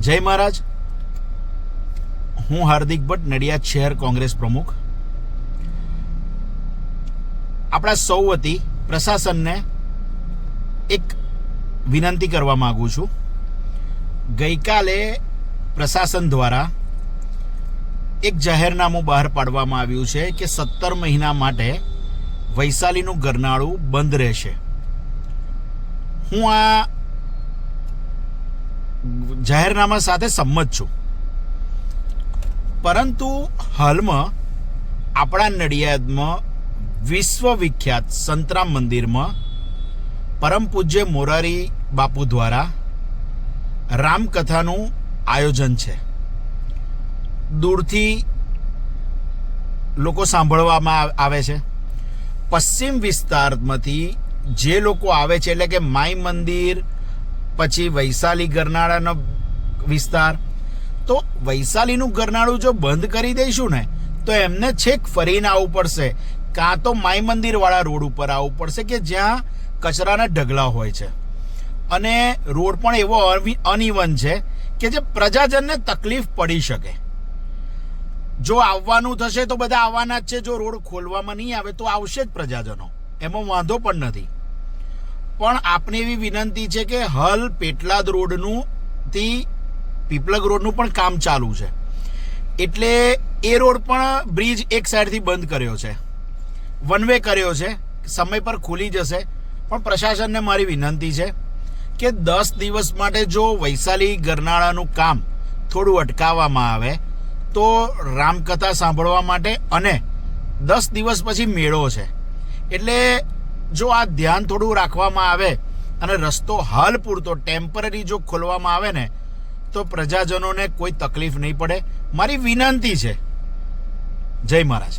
જય મહારાજ. હું હાર્દિક ભટ્ટ, નડિયાદ શહેર કોંગ્રેસ પ્રમુખ. આપણા સૌ વતી પ્રશાસનને એક વિનંતી કરવા માંગુ છું. ગઈકાલે પ્રશાસન દ્વારા એક જાહેરનામું બહાર પાડવામાં આવ્યું છે કે 17 મહિના માટે વૈશાલીનું ગરનાળું બંધ રહેશે. હું આ જાહેરનામા સાથે સંમત છું, પરંતુ હાલમાં આપણા નડિયાદમાં વિશ્વવિખ્યાત સંતરામ મંદિરમાં પરમ પૂજ્ય મોરારી બાપુ દ્વારા રામકથાનું આયોજન છે. દૂરથી લોકો સાંભળવામાં આવે છે. પશ્ચિમ વિસ્તારમાંથી જે લોકો આવે છે, એટલે કે માઈ મંદિર, પછી વૈશાલી ગરનાળાનો વિસ્તાર, તો વૈશાલીનું ગરનાળું જો બંધ કરી દઈશું ને તો એમને છેક ફરીને આવવું પડશે, કાં તો માઈ મંદિરવાળા રોડ ઉપર આવવું પડશે કે જ્યાં કચરાના ઢગલા હોય છે, અને રોડ પણ એવો અનઇવન છે કે જે પ્રજાજનને તકલીફ પડી શકે. જો આવવાનું થશે તો બધા આવવાના જ છે. જો રોડ ખોલવામાં નહીં આવે તો આવશે જ પ્રજાજનો, એમાં વાંધો પણ નથી. પણ આપને એવી વિનંતી છે કે હાલ પેટલાદ રોડનું થી પીપલગ રોડનું પણ કામ ચાલુ છે, એટલે એ રોડ પણ બ્રિજ એક સાઈડથી બંધ કર્યો છે, વન વે કર્યો છે. સમય પર ખુલી જશે, પણ પ્રશાસનને મારી વિનંતી છે કે 10 દિવસ માટે જો વૈશાલી ગરનાળાનું કામ થોડું અટકાવવામાં આવે તો રામકથા સાંભળવા માટે, અને 10 દિવસ પછી મેળો છે, એટલે જો આ ધ્યાન થોડું રાખવામાં આવે અને રસ્તો હાલ પૂરતો ટેમ્પરરી જો ખોલવામાં આવે ને તો પ્રજાજનોને કોઈ તકલીફ નહીં પડે. મારી વિનંતી છે. જય મહારાજ.